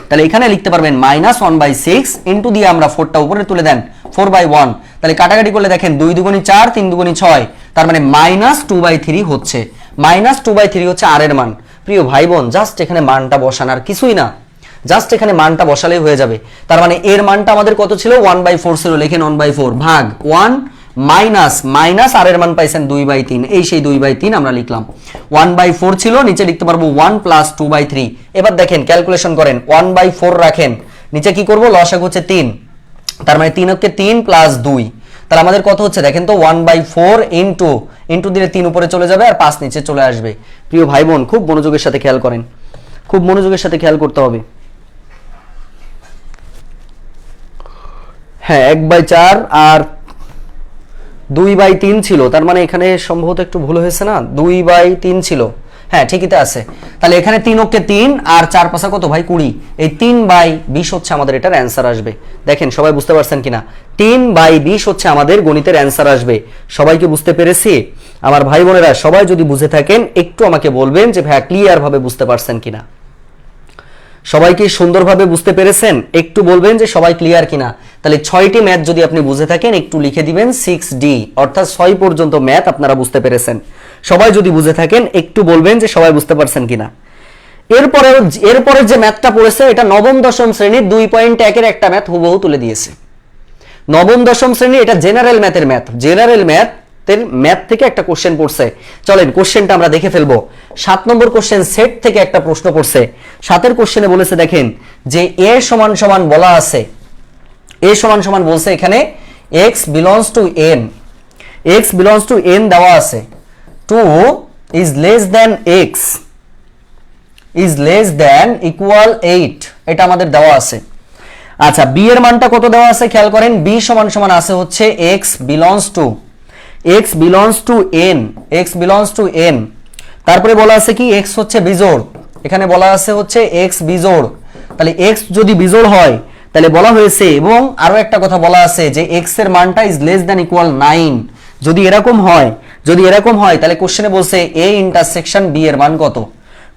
তাহলে এখানে লিখতে পারবেন -1/6 ইনটু দিয়ে আমরা 4টা উপরে তুলে দেন 4/1, তাহলে কাটাকাটি করলে দেখেন 2 দুগুণি 4 3 দুগুণি 6, তার মানে -2/3 হচ্ছে, -2/3 হচ্ছে আর এর মান। প্রিয় ভাই বোন জাস্ট এখানে মানটা বসান, আর কিছুই না, জাস্ট এখানে মানটা বসালেই হয়ে যাবে। তার মানে এর মানটা আমাদের কত ছিল 1/4 ছিল, লেখেন 1/4 ভাগ 1 মাইনাস আর এর মান পাইছেন 2/3, এই সেই 2/3 আমরা লিখলাম। 1/4 ছিল, নিচে লিখতে পারবো 1 + 2/3। এবার দেখেন ক্যালকুলেশন করেন, 1/4 রাখেন, নিচে কি করব লসাগু হচ্ছে 3, তার মানে 3 কে 3 + 2, তাহলে আমাদের কত হচ্ছে দেখেন তো 1/4 ইনটু দিলে 3 উপরে চলে যাবে আর 5 নিচে চলে আসবে। প্রিয় ভাই বোন খুব মনোযোগের সাথে খেয়াল করেন, খুব মনোযোগের সাথে খেয়াল করতে হবে। হ্যাঁ 1/4 আর 2/3 ছিল, তার মানে এখানে সম্ভবত একটু ভুল হয়েছে না, 2/3 ছিল, হ্যাঁ ঠিকই তো আছে। তাহলে এখানে 3 কে 3 আর 4 5 কত ভাই 20, এই 3/20 হচ্ছে আমাদের এটার অ্যান্সার আসবে। দেখেন সবাই বুঝতে পারছেন কিনা, 3/20 হচ্ছে আমাদের গণিতের অ্যান্সার আসবে। সবাইকে বুঝতে পেরেছি? আমার ভাই বোনেরা সবাই যদি বুঝে থাকেন একটু আমাকে বলবেন যে ভাই ক্লিয়ার ভাবে বুঝতে পারছেন কিনা। সবাই কি সুন্দরভাবে বুঝতে পেরেছেন? একটু বলবেন যে সবাই ক্লিয়ার কিনা। তাহলে 6টি ম্যাথ যদি আপনি বুঝে থাকেন একটু লিখে দিবেন 6D, অর্থাৎ 6 পর্যন্ত ম্যাথ আপনারা বুঝতে পেরেছেন। সবাই যদি বুঝে থাকেন একটু বলবেন যে সবাই বুঝতে পারছেন কিনা। এরপরে যে ম্যাথটা পড়েছে এটা নবম দশম শ্রেণীর 2.1 এর একটা ম্যাথ হুবহু তুলে দিয়েছে। নবম দশম শ্রেণী, এটা জেনারেল ম্যাথের ম্যাথ, জেনারেল ম্যাথের ম্যাথ থেকে একটা কোশ্চেন পড়ছে। চলেন কোশ্চেনটা আমরা দেখে ফেলবো। 7 নম্বর কোশ্চেন সেট থেকে একটা প্রশ্ন পড়ছে। 7 কোশ্চেনে বলেছে দেখেন যে a সমান সমান বলা আছে, a সমান সমান বলছে এখানে x belongs to n, x belongs to n দেওয়া আছে, 2 is less than x is less than equal 8, এটা আমাদের দেওয়া আছে। আচ্ছা b এর মানটা কত দেওয়া আছে খেয়াল করেন, b সমান সমান আছে হচ্ছে x belongs to n, x belongs to n, তারপরে বলা আছে কি x হচ্ছে বিজোড়, এখানে বলা আছে হচ্ছে x বিজোড়, তাহলে x যদি বিজোড় হয় তাহলে বলা হয়েছে, এবং আরো একটা কথা বলা আছে যে x এর মানটা ইজ লেস দ্যান ইকুয়াল 9, যদি এরকম হয় তাহলে কোশ্চেনে বলছে a ইন্টারসেকশন b এর মান কত।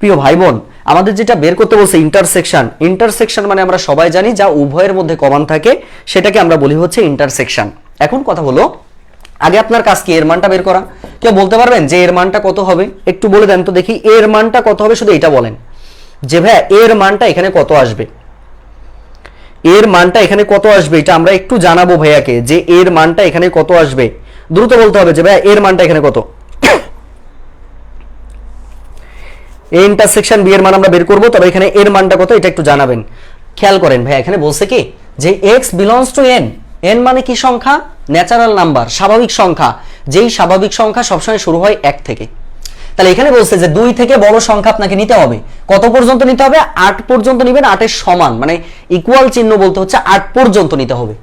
প্রিয় ভাই বোন, আমাদের যেটা বের করতে বলছে ইন্টারসেকশন মানে আমরা সবাই জানি যা উভয়ের মধ্যে কমন থাকে সেটাকে আমরা বলি হচ্ছে ইন্টারসেকশন। এখন কথা হলো আগে আপনার কাজ কি এর মানটা বের করা। কেউ বলতে পারবেন যে এর মানটা কত হবে, একটু বলে দেন তো দেখি এর মানটা কত হবে, শুধু এটা বলেন যে ভাই এর মানটা এখানে কত আসবে, এর মানটা এখানে কত আসবে, এটা আমরা একটু জানাবো ভাইয়াকে যে এর মানটা এখানে কত আসবে। দ্রুত বলতে হবে যে ভাইয়া এর মানটা এখানে কত। এ ইন্টারসেকশন বি এর মান আমরা বের করব, তবে এখানে এর মানটা কত এটা একটু জানাবেন। খেয়াল করেন ভাইয়া এখানে বলছে কি যে x belongs to n, n মানে কি সংখ্যা, ন্যাচারাল নাম্বার, স্বাভাবিক সংখ্যা, যেই স্বাভাবিক সংখ্যা সবসময় শুরু হয় 1 থেকে। তাহলে এখানে বলছে যে 2 থেকে বড় সংখ্যা আপনাকে নিতে হবে, কত পর্যন্ত নিতে হবে, 8 পর্যন্ত নেবেন, 8 এর সমান মানে ইকুয়াল চিহ্ন বলতে হচ্ছে 8 পর্যন্ত নিতে হবে।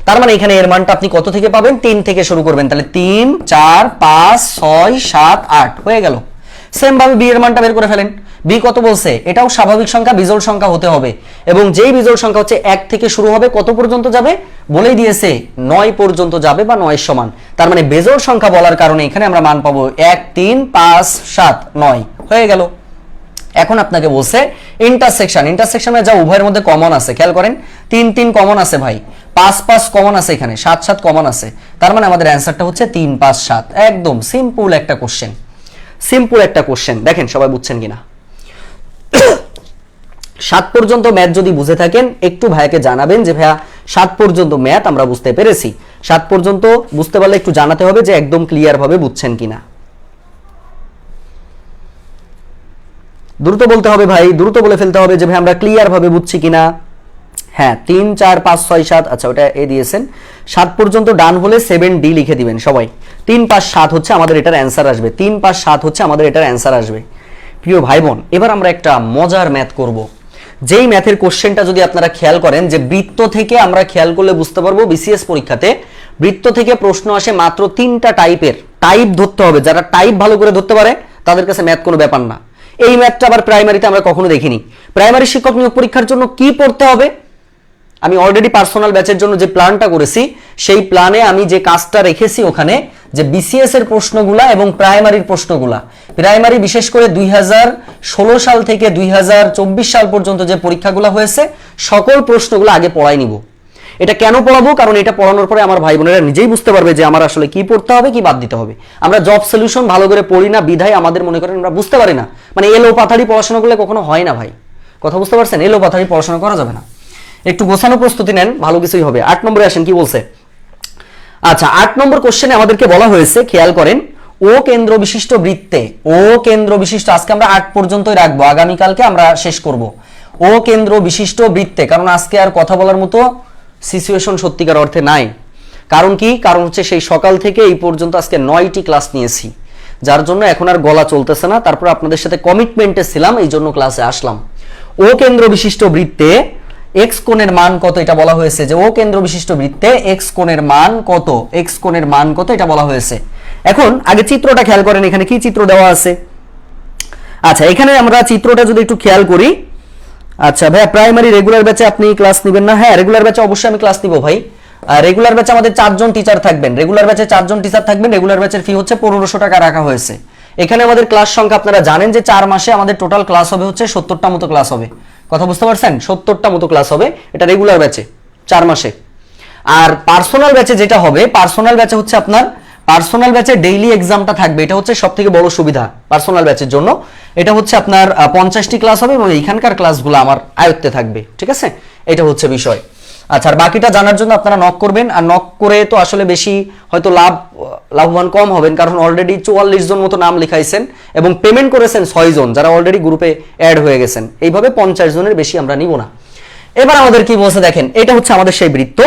তার মানে এখানে এর মানটা আপনি কত থেকে পাবেন, 3 থেকে শুরু করবেন, তাহলে 3 4 5 6 7 8 হয়ে গেল। সেম ভাবে বি এর মানটা বের করে ফেলেন, বি কত বলছে, এটাও স্বাভাবিক সংখ্যা, বিজোড় সংখ্যা হতে হবে, এবং যেই বিজোড় সংখ্যা হচ্ছে 1 থেকে শুরু হবে, কত পর্যন্ত যাবে বলেই দিয়েছে 9 পর্যন্ত যাবে বা 9 সমান। তার মানে বেজোড় সংখ্যা বলার কারণে এখানে আমরা মান পাবো 1 3 5 7 9 হয়ে গেল। এখন আপনাকে বলছে ইন্টারসেকশনে যা উভয়ের মধ্যে কমন আছে, খেয়াল করেন 3 3 কমন আছে ভাই, 5 5 কমন আছে, এখানে 7 7 কমন আছে, তার মানে আমাদের অ্যান্সারটা হচ্ছে 3 5 7। একদম সিম্পল একটা কোশ্চেন, দেখেন সবাই বুঝছেন কিনা। 7 পর্যন্ত ম্যাথ যদি বুঝে থাকেন একটু ভাইয়াকে জানাবেন যে ভাইয়া 7 পর্যন্ত ম্যাথ আমরা বুঝতে পেরেছি। 7 পর্যন্ত বুঝতে পারলে একটু জানাতে হবে যে একদম ক্লিয়ার ভাবে বুঝছেন কিনা। দ্রুত বলতে হবে ভাই, দ্রুত বলে ফেলতে হবে যে ভাই আমরা ক্লিয়ার ভাবে বুঝছি কিনা। হ্যাঁ 3 4 5 6 7, আচ্ছা ওটা এ দিয়েছেন। 7 পর্যন্ত ডান হলে 7D লিখে দিবেন সবাই। 3 5 7 হচ্ছে আমাদের এটার অ্যান্সার আসবে, 3 5 7 হচ্ছে আমাদের এটার অ্যান্সার আসবে। প্রিয় ভাই বোন, এবার আমরা একটা মজার ম্যাথ করব, যেই ম্যাথের কোশ্চেনটা যদি আপনারা খেয়াল করেন যে বৃত্ত থেকে আমরা খেয়াল করলে বুঝতে পারবো বিসিএস পরীক্ষাতে বৃত্ত থেকে প্রশ্ন আসে মাত্র 3টা টাইপের, টাইপ ধরতে হবে, যারা টাইপ ভালো করে ধরতে পারে তাদের কাছে ম্যাথ কোনো ব্যাপার না। এই ম্যাথটা আবার প্রাইমারিতে আমরা কখনো দেখিনি। প্রাইমারি শিক্ষক নিয়োগ পরীক্ষার জন্য কি পড়তে হবে, আমি অলরেডি পার্সোনাল ব্যাচের জন্য যে প্ল্যানটা করেছি সেই প্ল্যানে আমি যে কাজটা রেখেছি ওখানে যে বিসিএস এর প্রশ্নগুলা এবং প্রাইমারির প্রশ্নগুলা, প্রাইমারি বিশেষ করে 2016 সাল থেকে 2024 সাল পর্যন্ত যে পরীক্ষাগুলো হয়েছে সকল প্রশ্নগুলো আগে পড়াই নিব। এটা কেন পড়াবো, কারণ এটা পড়ানোর পরে আমার ভাই বোনেরা নিজেই বুঝতে পারবে যে আমার আসলে কি পড়তে হবে কি বাদ দিতে হবে। আমরা জব সলিউশন ভালো করে পড়ি না বিধায় আমাদের মনে করেন আমরা বুঝতে পারি না, মানে এলো পাথারি পড়াশোনা করলে কখনো হয় না ভাই, কথা বুঝতে পারছেন, এলো পাথারি পড়াশোনা করা যাবে না। একটু গোছানো প্রস্তুতি নেন, ভালো কিছুই হবে। 8 নম্বরে আসেন, কি বলছে। আচ্ছা 8 নম্বর কোশ্চেনে আমাদেরকে বলা হয়েছে, খেয়াল করেন, ও কেন্দ্র বিশিষ্ট বৃত্তে, ও কেন্দ্র বিশিষ্ট, আজকে আমরা 8 পর্যন্তই রাখবো, আগামীকালকে আমরা শেষ করব। ও কেন্দ্র বিশিষ্ট বৃত্তে, কারণ আজকে আর কথা বলার মতো সিচুয়েশন সত্যিকার অর্থে নাই। কারণ কি, কারণ হচ্ছে সেই সকাল থেকে এই পর্যন্ত আজকে 9টি ক্লাস নিয়েছি, যার জন্য এখন আর গলা চলতেছে না। তারপর আপনাদের সাথে কমিটমেন্টে ছিলাম, এই জন্য ক্লাসে আসলাম। ও কেন্দ্র বিশিষ্ট বৃত্তে এক্স কোণের মান কত এটা বলা হয়েছে, যে ও কেন্দ্র বিশিষ্ট বৃত্তে এক্স কোণের মান কত, এক্স কোণের মান কত এটা বলা হয়েছে। এখন আগে চিত্রটা খেয়াল করেন, এখানে কি চিত্র দেওয়া আছে। আচ্ছা এখানে আমরা চিত্রটা যদি একটু খেয়াল করি, আচ্ছা ভাইয়া প্রাইমারি রেগুলার ব্যাচে আপনি ক্লাস নেবেন না? হ্যাঁ রেগুলার ব্যাচে অবশ্যই আমি ক্লাস নিব ভাই। রেগুলার ব্যাচে আমাদের 4 জন টিচার থাকবেন, রেগুলার ব্যাচে 4 জন টিচার থাকবেন। রেগুলার ব্যাচের ফি হচ্ছে 1500 টাকা রাখা হয়েছে। এখানে আমাদের ক্লাস সংখ্যা আপনারা জানেন যে 4 মাসে আমাদের টোটাল ক্লাস হবে হচ্ছে 70টা মতো ক্লাস হবে, কথা বুঝতে পারছেন, 70টা মতো ক্লাস হবে, এটা রেগুলার ব্যাচে 4 মাসে। আর পার্সোনাল ব্যাচে যেটা হবে, পার্সোনাল ব্যাচে হচ্ছে আপনার পার্সোনাল ব্যাচে ডেইলি এক্সামটা থাকবে, এটা হচ্ছে সবথেকে বড় সুবিধা পার্সোনাল ব্যাচের জন্য। এটা হচ্ছে আপনার 50টি ক্লাস হবে এবং এইখানকার ক্লাসগুলো আমার আয়ত্তে থাকবে, ঠিক আছে, এটা হচ্ছে বিষয়। আচ্ছা, আর বাকিটা জানার জন্য আপনারা নক করবেন, আর নক করে তো আসলে বেশি হয়তো লাভবান কম হবেন, কারণ অলরেডি 44 জন মতো নাম লিখাইছেন এবং পেমেন্ট করেছেন 6 জন যারা অলরেডি গ্রুপে অ্যাড হয়ে গেছেন। এইভাবে 50 জনের বেশি আমরা নিব না। এবার আমাদের কি বলছে দেখেন, এটা হচ্ছে আমাদের সেই বৃত্ত।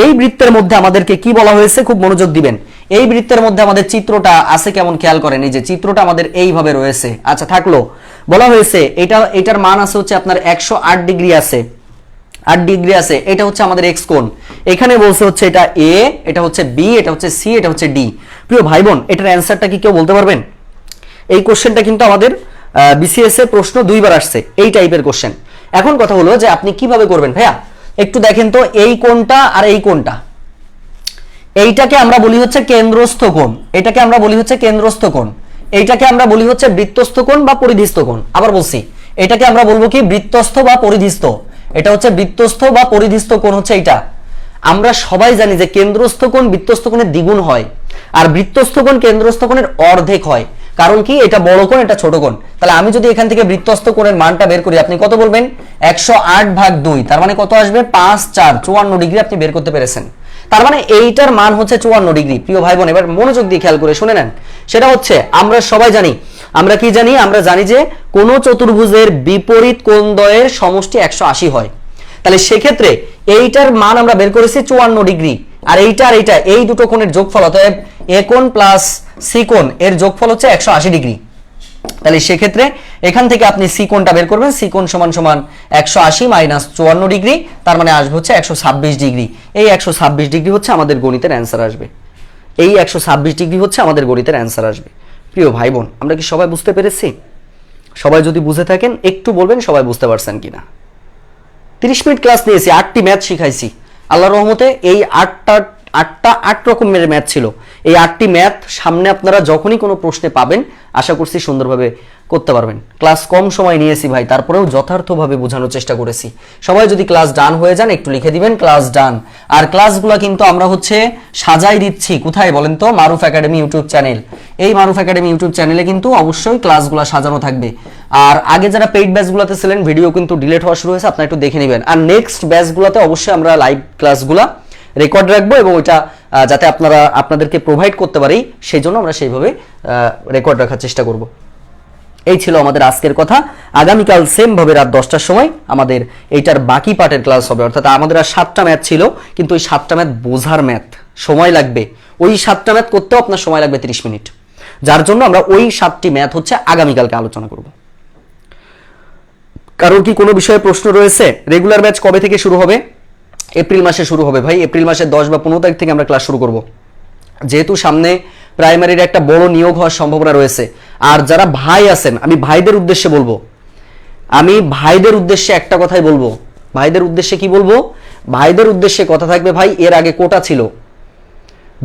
এই বৃত্তের মধ্যে আমাদেরকে কি বলা হয়েছে, খুব মনোযোগ দিবেন। এই বৃত্তের মধ্যে আমাদের চিত্রটা আছে কেমন খেয়াল করেন, এই যে চিত্রটা আমাদের এইভাবে রয়েছে। আচ্ছা থাকলো, বলা হয়েছে এটার মান আছে হচ্ছে আপনার 108 ডিগ্রি আছে, 8 ডিগ্রি আছে। এটা হচ্ছে আমাদের এক্স কোণ। এখানে বলছে হচ্ছে এটা এ, এটা হচ্ছে বি, এটা হচ্ছে সি, এটা হচ্ছে ডি। প্রিয় ভাই বোন, এটার অ্যান্সারটা কি কেউ বলতে পারবেন? এই কোশ্চেনটা কিন্তু আমাদের বিসিএস এর প্রশ্ন 2 বার আসছে, এই টাইপের কোশ্চেন। এখন কথা হলো যে আপনি কিভাবে করবেন ভাইয়া, একটু দেখেন তো এই কোণটা আর এই কোণটা, এইটাকে আমরা বলি হচ্ছে কেন্দ্রস্থ কোণ, এটাকে আমরা বলি হচ্ছে কেন্দ্রস্থ কোণ, এইটাকে আমরা বলি হচ্ছে বৃত্তস্থ কোণ বা পরিধিস্থ কোণ। আবার বলছি, এটাকে আমরা বলবো কি বৃত্তস্থ বা পরিধিস্থ। এটা হচ্ছে বৃত্তস্থ বা পরিধিস্থ কোণ হচ্ছে এইটা। আমরা সবাই জানি যে কেন্দ্রস্থ কোণ বৃত্তস্থ কোণের দ্বিগুণ হয়, আর বৃত্তস্থ কোণ কেন্দ্রস্থ কোণের অর্ধেক হয়। কারণ কি, এটা বড় কোণ, এটা ছোট কোণ। তাহলে আমি যদি এখান থেকে বৃত্তস্থ কোণের মানটা বের করি, আপনি কত বলবেন? 108/2, তার মানে কত আসবে? 5 4 54 ডিগ্রি আপনি বের করতে পেরেছেন। তার মানে এইটার মান হচ্ছে 54 ডিগ্রি। প্রিয় ভাই বোন, এবার মনোযোগ দিয়ে খেয়াল করে শুনে নেন। সেটা হচ্ছে আমরা সবাই জানি, আমরা কি জানি? আমরা জানি যে কোন চতুর্ভুজের বিপরীত কোণদ্বয়ের সমষ্টি 180 হয়। তাহলে সেক্ষেত্রে এইটার মান আমরা বের করেছি 54 ডিগ্রি, আর এইটা আর এইটা, এই দুটো কোণের যোগফল, অতএব এ কোণ প্লাস সি কোণ এর যোগফল হচ্ছে 180 ডিগ্রি। তাহলে সেক্ষেত্রে এখান থেকে আপনি সি কোণটা বের করবেন, সি কোণ সমান সমান 180 মাইনাস 54 ডিগ্রি, তার মানে আসবে হচ্ছে 126 ডিগ্রি। এই 126 ডিগ্রি হচ্ছে আমাদের গণিতের অ্যান্সার আসবে। এই 126 ডিগ্রি হচ্ছে আমাদের গণিতের অ্যান্সার আসবে। প্রিয় ভাই বোন, আমরা কি সবাই বুঝতে পেরেছি? সবাই যদি বুঝে থাকেন একটু বলবেন সবাই বুঝতে পারছেন কিনা। 30 মিনিট ক্লাস নিয়েছি, 8টি ম্যাথ শিখাইছি আল্লাহর রহমতে। এই 8 রকমের ম্যাথ ছিল। এই 8টি ম্যাথ সামনে আপনারা যখনই কোনো প্রশ্নে পাবেন, আশা করছি সুন্দরভাবে করতে পারবেন। ক্লাস কম সময় নিয়েছি ভাই, তারপরেও যথার্থভাবে বোঝানোর চেষ্টা করেছি। সবাই যদি ক্লাস ডান হয়ে যান একটু লিখে দিবেন ক্লাস ডান। আর ক্লাসগুলো কিন্তু আমরা হচ্ছে সাজাই দিচ্ছি কোথায় বলেন তো? মারুফ একাডেমি ইউটিউব চ্যানেল। এই মারুফ একাডেমি ইউটিউব চ্যানেলে কিন্তু অবশ্যই ক্লাসগুলো সাজানো থাকবে। আর আগে যারা পেইড ব্যাচগুলোতে ছিলেন, ভিডিও কিন্তু ডিলিট হওয়া শুরু হয়েছে, আপনারা একটু দেখে নেবেন। আর নেক্সট ব্যাচগুলোতে অবশ্যই আমরা লাইভ ক্লাসগুলো রেকর্ড রাখবো, এবং ওইটা যাতে আপনাদেরকে প্রোভাইড করতে পারি, সেই জন্য আমরা সেইভাবে রেকর্ড রাখার চেষ্টা করব। এই ছিল আমাদের আজকের কথা। আগামীকাল সেম ভাবে রাত 10টার সময় আমাদের এইটার বাকি পার্টের ক্লাস হবে। অর্থাৎ আমাদের আর 7টা ম্যাথ ছিল, কিন্তু ওই 7টা ম্যাথ বোঝার ম্যাথ, সময় লাগবে। ওই 7টা ম্যাথ করতেও আপনার সময় লাগবে 30 মিনিট, যার জন্য আমরা ওই 7টি ম্যাথ হচ্ছে আগামীকালকে আলোচনা করব। কারণ কি কোনো বিষয়ে প্রশ্ন রয়েছে? রেগুলার ব্যাচ কবে থেকে শুরু হবে? এপ্রিল মাসে শুরু হবে ভাই। এপ্রিল মাসের 10 বা 15 তারিখ থেকে আমরা ক্লাস শুরু করব, যেহেতু সামনে প্রাইমারির একটা বড় নিয়োগ হওয়ার সম্ভাবনা রয়েছে। আর যারা ভাই আছেন, আমি ভাইদের উদ্দেশ্যে বলবো, আমি ভাইদের উদ্দেশ্যে একটা কথাই বলবো। ভাইদের উদ্দেশ্যে কি বলবো? ভাইদের উদ্দেশ্যে কথা থাকবে ভাই, এর আগে কোটা ছিল,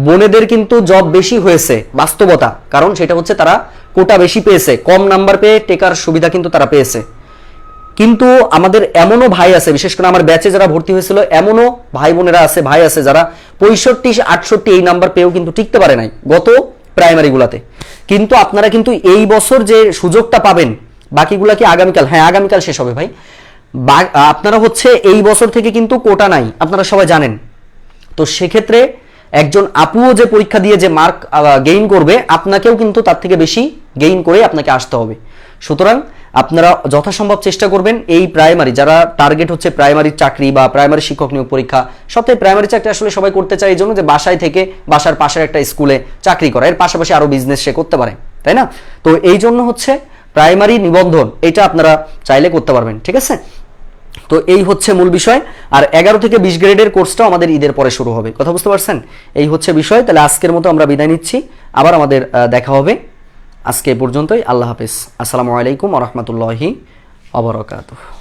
বোনেদের কিন্তু জব বেশি হয়েছে, বাস্তবতা। কারণ সেটা হচ্ছে তারা কোটা বেশি পেয়েছে, কম নাম্বার পেয়ে টেকার সুবিধা কিন্তু তারা পেয়েছে। কিন্তু আমাদের এমনও ভাই আছে, বিশেষ করে আমার ব্যাচে যারা ভর্তি হয়েছিল, এমনও ভাই বোনেরা আছে, ভাই আছে যারা 65 68 এই নাম্বার পেয়েও কিন্তু টিকতে পারে নাই গত প্রাইমারি গুলাতে। কিন্তু আপনারা কিন্তু এই বছর যে সুযোগটা পাবেন, বাকিগুলা কি আগামীকাল? হ্যাঁ, আগামীকাল শেষ হবে ভাই। আপনারা হচ্ছে এই বছর থেকে কিন্তু কোটা নাই, আপনারা সবাই জানেন। তো সেক্ষেত্রে একজন আপুও যে পরীক্ষা দিয়ে যে মার্ক গেইন করবে, আপনাকেও কিন্তু তার থেকে বেশি গেইন করে আপনাকে আসতে হবে। সুতরাং আপনারা যথাসম্ভব চেষ্টা করবেন এই প্রাইমারি, যারা টার্গেট হচ্ছে প্রাইমারি চাকরি বা প্রাইমারি শিক্ষক নিয়োগ পরীক্ষা, সবথেকে প্রাইমারি চাকরি আসলে সবাই করতে চায় এই জন্য যে বাসায় থেকে বাসার পাশের একটা স্কুলে চাকরি করা, এর পাশাপাশি আরো বিজনেস সে করতে পারে, তাই না? তো এই জন্য হচ্ছে প্রাইমারি নিবন্ধন, এটা আপনারা চাইলে করতে পারবেন, ঠিক আছে? তো এই হচ্ছে মূল বিষয়। আর 11 থেকে 20 গ্রেডের কোর্সটাও আমাদের ঈদের পরে শুরু হবে, কথা বুঝতে পারছেন? এই হচ্ছে বিষয়। তাহলে আজকের মতো আমরা বিদায় নিচ্ছি, আবার আমাদের দেখা হবে। আজকে এ পর্যন্তই। আল্লাহ হাফেজ। আসসালামু আলাইকুম ওয়া রাহমাতুল্লাহি ওয়া বারাকাতুহু।